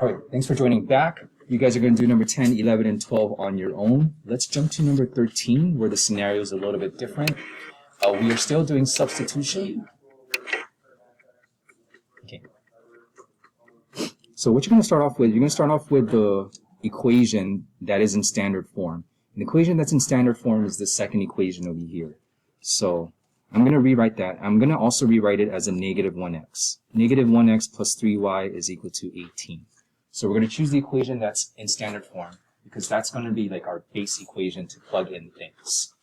All right, thanks for joining back. You guys are going to do number 10, 11, and 12 on your own. Let's jump to number 13, where the scenario is a little bit different. We are still doing substitution. Okay. So what you're going to start off with, you're going to start off with the equation that is in standard form. The equation that's in standard form is the second equation over here. So I'm going to rewrite that. I'm going to also rewrite it as a negative 1x. Negative 1x plus 3y is equal to 18. So we're going to choose the equation that's in standard form because that's going to be like our base equation to plug in things.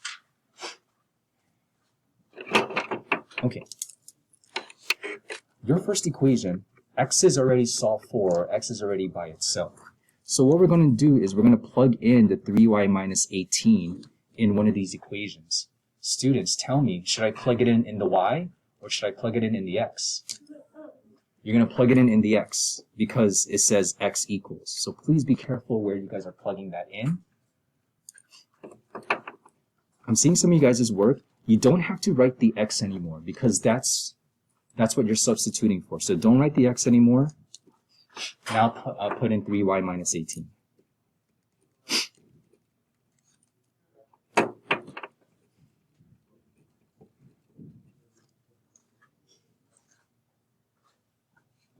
Okay. Your first equation, x is already solved for, or x is already by itself. So what we're going to do is we're going to plug in the 3y minus 18 in one of these equations. Students, tell me, should I plug it in the y or should I plug it in the x? You're going to plug it in the x because it says x equals. So please be careful where you guys are plugging that in. I'm seeing some of you guys' work. You don't have to write the x anymore because that's what you're substituting for. So don't write the x anymore. Now put in 3y minus 18.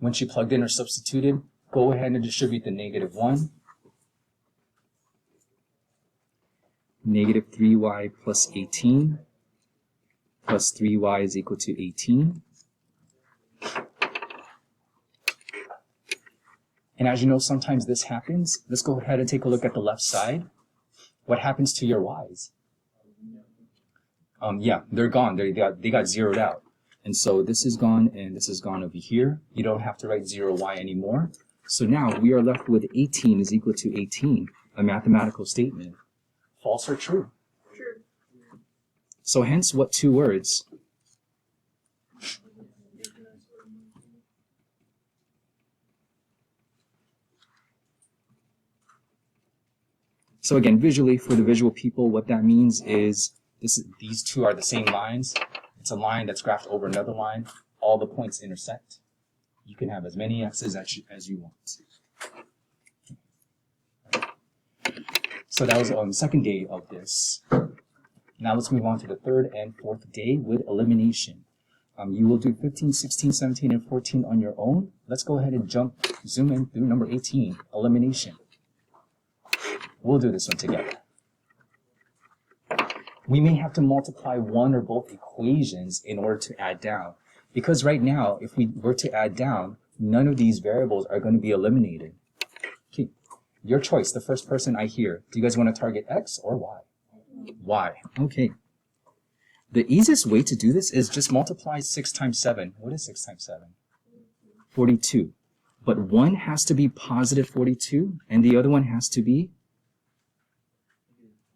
Once you plugged in or substituted, go ahead and distribute the negative 1. Negative 3y plus 18 plus 3y is equal to 18. And as you know, sometimes this happens. Let's go ahead and take a look at the left side. What happens to your y's? Yeah, they're gone. They got zeroed out. And so this is gone and this is gone over here. You don't have to write 0y anymore. So now we are left with 18 is equal to 18, a mathematical statement. False or true? True. So hence what two words? So again, visually, for the visual people, what that means is these two are the same lines. It's a line that's graphed over another line. All the points intersect. You can have as many x's as you want. So that was the second day of this. Now let's move on to the third and fourth day with elimination. You will do 15, 16, 17, and 14 on your own. Let's go ahead and zoom in through number 18, elimination. We'll do this one together. We may have to multiply one or both equations in order to add down. Because right now, if we were to add down, none of these variables are going to be eliminated. Okay, your choice, the first person I hear. Do you guys want to target x or y? Y. Okay. The easiest way to do this is just multiply 6 times 7. What is 6 times 7? 42. But one has to be positive 42, and the other one has to be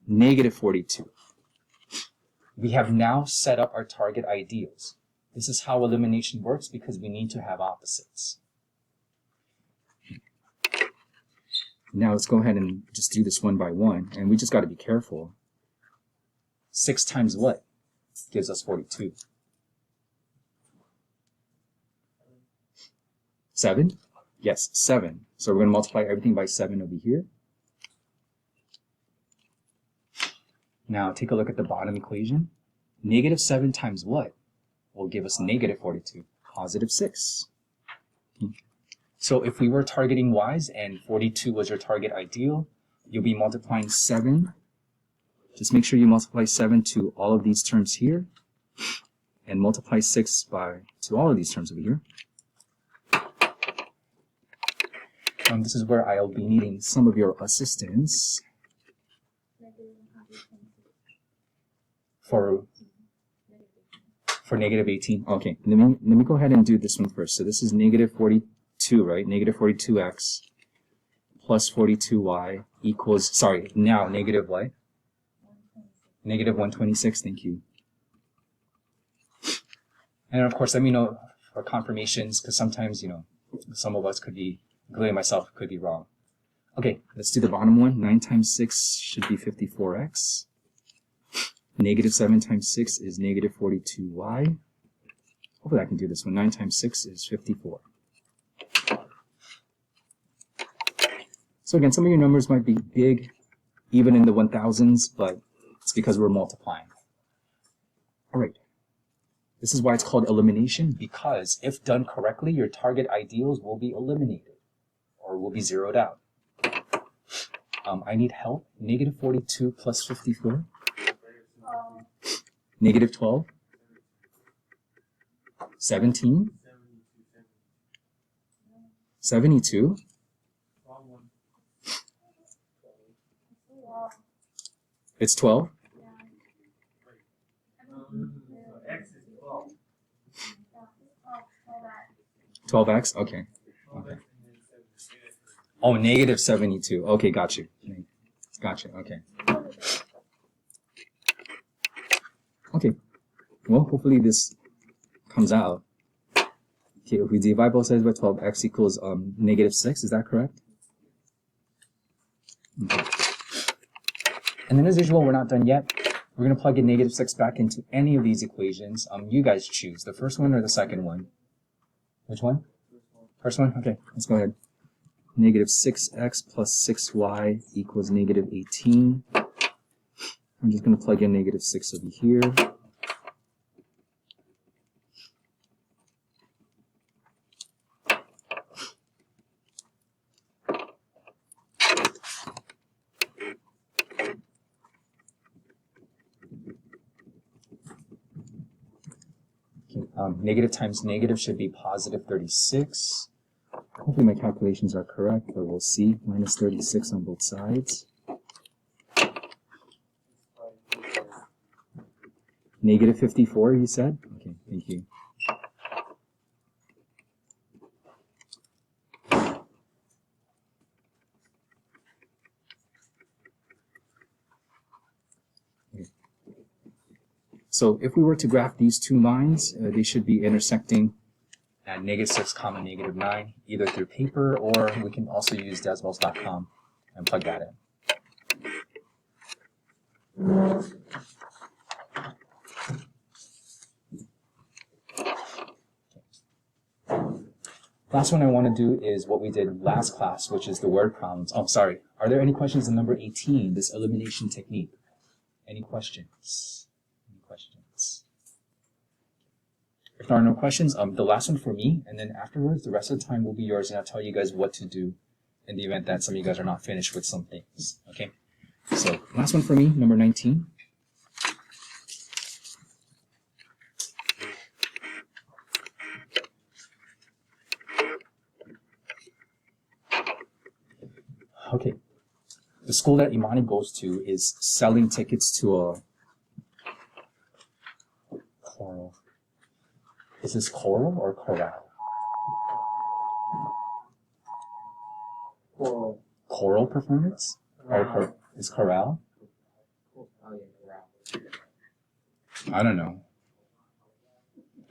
negative 42. We have now set up our target ideals. This is how elimination works because we need to have opposites. Now let's go ahead and just do this one by one, and we just got to be careful. 6 times what gives us 42? 7? Yes, 7. So we're going to multiply everything by 7 over here. Now take a look at the bottom equation. Negative 7 times what will give us negative 42? Positive 6. So if we were targeting y's and 42 was your target ideal, you'll be multiplying 7. Just make sure you multiply 7 to all of these terms here, and multiply 6 to all of these terms over here. This is where I'll be needing some of your assistance. For negative 18. Okay, let me go ahead and do this one first. So this is negative 42, right? Negative 42x plus 42y equals, sorry, now negative what? Negative 126, thank you. And of course, let me know for confirmations, because sometimes, some of us could be, including myself, could be wrong. Okay, let's do the bottom one. 9 times 6 should be 54x. Negative 7 times 6 is negative 42y. Hopefully I can do this one. 9 times 6 is 54. So again, some of your numbers might be big, even in the 1000s, but it's because we're multiplying. All right. This is why it's called elimination, because if done correctly, your target ideals will be eliminated or will be zeroed out. I need help. Negative 42 plus 54. Negative 12. 17. 72. It's 12. 12x? Okay. Okay. Oh, negative 72. Okay, got you. Gotcha, okay. Okay. Well, hopefully this comes out. Okay, if we divide both sides by 12, x equals negative 6, is that correct? Okay. And then as usual, we're not done yet. We're going to plug in negative 6 back into any of these equations. You guys choose, the first one or the second one? Which one? First one? Okay, let's go ahead. Negative 6x plus 6y equals negative 18. I'm just going to plug in negative 6 over here. Negative times negative should be positive 36. Hopefully my calculations are correct, but we'll see. Minus 36 on both sides. Negative 54, you said? Okay, thank you. Okay. So if we were to graph these two lines, they should be intersecting at negative 6, negative 9, either through paper or we can also use decimals.com and plug that in. Last one I want to do is what we did last class, which is the word problems. Oh, sorry. Are there any questions on number 18, this elimination technique? Any questions? Any questions? If there are no questions, the last one for me, and then afterwards, the rest of the time will be yours, and I'll tell you guys what to do in the event that some of you guys are not finished with some things. Okay? So, last one for me, number 19. Okay. The school that Imani goes to is selling tickets to a choral. Is this choral or chorale? Choral. Choral performance? Or is chorale? I don't know.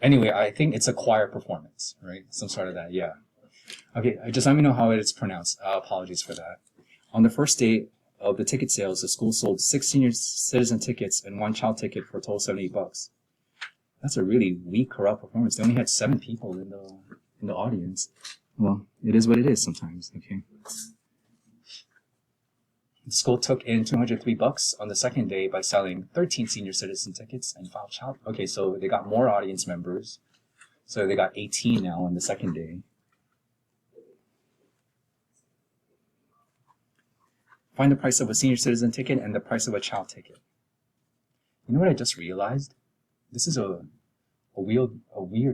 Anyway, I think it's a choir performance, right? Some sort of that, yeah. Okay, just let me know how it's pronounced. Apologies for that. On the first day of the ticket sales, the school sold 6 senior citizen tickets and 1 child ticket for a total of $78. That's a really weak chorale performance. They only had 7 people in the audience. Well, it is what it is sometimes, okay? The school took in $203 on the second day by selling 13 senior citizen tickets and 5 child. Okay, so they got more audience members. So they got 18 now on the second day. Find the price of a senior citizen ticket and the price of a child ticket. You know what I just realized? This is a weird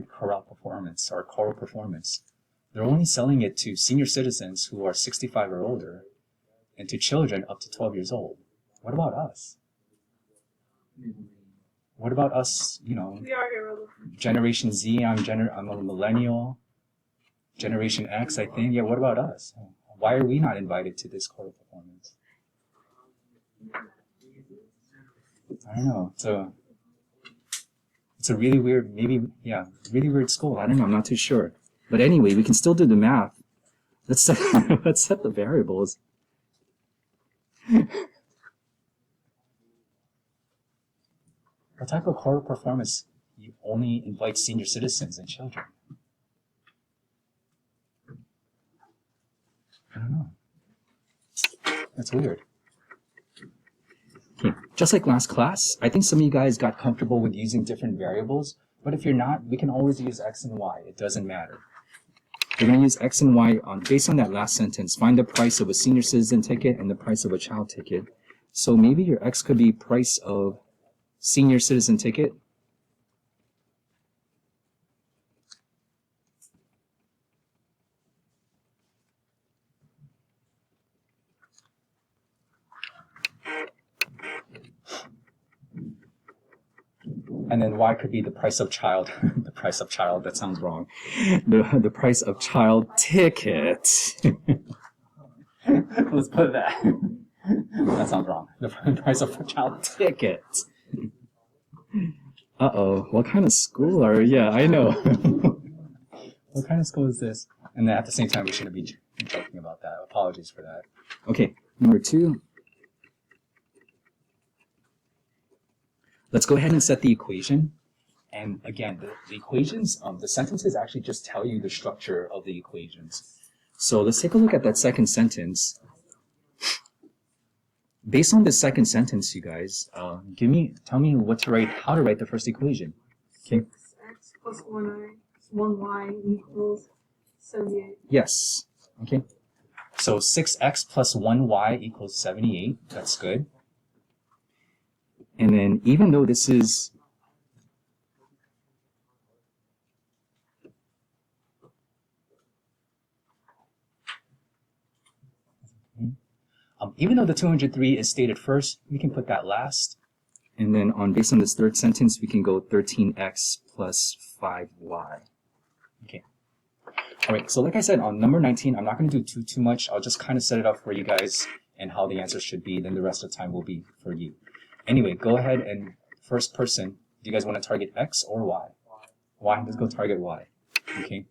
chorale performance or choral performance. They're only selling it to senior citizens who are 65 or older and to children up to 12 years old. What about us? What about us, you know, We are irrelevant. Generation Z, I'm a millennial. Generation X, I think. Yeah, what about us? Why are we not invited to this choral performance? I don't know. It's a really weird, really weird school. I don't know. I'm not too sure. But anyway, we can still do the math. Let's set the variables. What type of choral performance you only invite senior citizens and children? I don't know. That's weird. Okay. Just like last class, I think some of you guys got comfortable with using different variables, but if you're not, we can always use x and y. It doesn't matter. We're going to use x and y based on that last sentence. Find the price of a senior citizen ticket and the price of a child ticket. So maybe your x could be price of senior citizen ticket. And then y could be the price of child. The price of child, that sounds wrong. The price of child ticket. Let's put that. That sounds wrong. The price of child ticket. Uh-oh. What kind of school are you? Yeah, I know. What kind of school is this? And then at the same time, we shouldn't be joking about that. Apologies for that. Okay, number 2. Let's go ahead and set the equation. And again, the equations, the sentences actually just tell you the structure of the equations. So let's take a look at that second sentence. Based on this second sentence, you guys, tell me what to write, how to write the first equation. Okay. 6x plus 1y equals 78. Yes. Okay. So 6x plus 1y equals 78. That's good. And then even though this is even though the 203 is stated first, we can put that last. And then based on this third sentence, we can go 13x plus 5y. Okay. All right, so like I said, on number 19, I'm not going to do too much. I'll just kind of set it up for you guys and how the answer should be. Then the rest of the time will be for you. Anyway, go ahead and first person, do you guys want to target x or y? Y, let's go target y. Okay.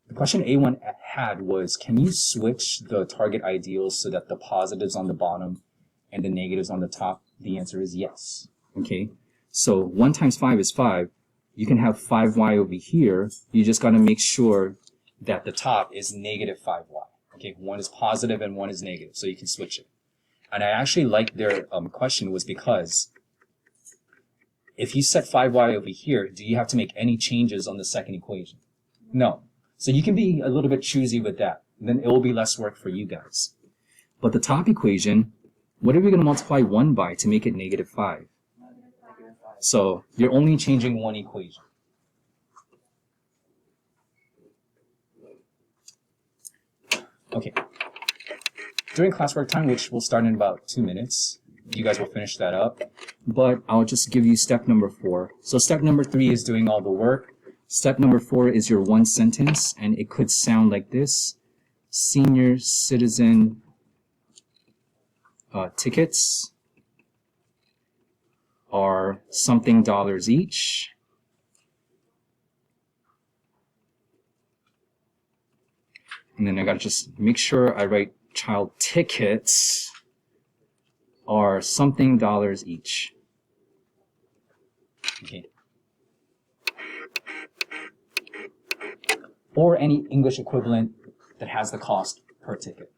The question A1 had was, can you switch the target ideals so that the positives on the bottom and the negatives on the top? The answer is yes. Okay. So 1 times 5 is 5. You can have 5y over here. You just got to make sure that the top is negative 5y. Okay. 1 is positive and 1 is negative. So you can switch it. And I actually like their question was because if you set 5y over here, do you have to make any changes on the second equation? No. So you can be a little bit choosy with that. Then it will be less work for you guys. But the top equation, what are we going to multiply 1 by to make it negative 5? So you're only changing one equation. Okay. During classwork time, which will start in about 2 minutes, you guys will finish that up. But I'll just give you step number 4. So step number 3 is doing all the work. Step number 4 is your one sentence, and it could sound like this. Senior citizen tickets are something dollars each. And then I gotta just make sure I write child tickets are something dollars each. Okay. Or any English equivalent that has the cost per ticket.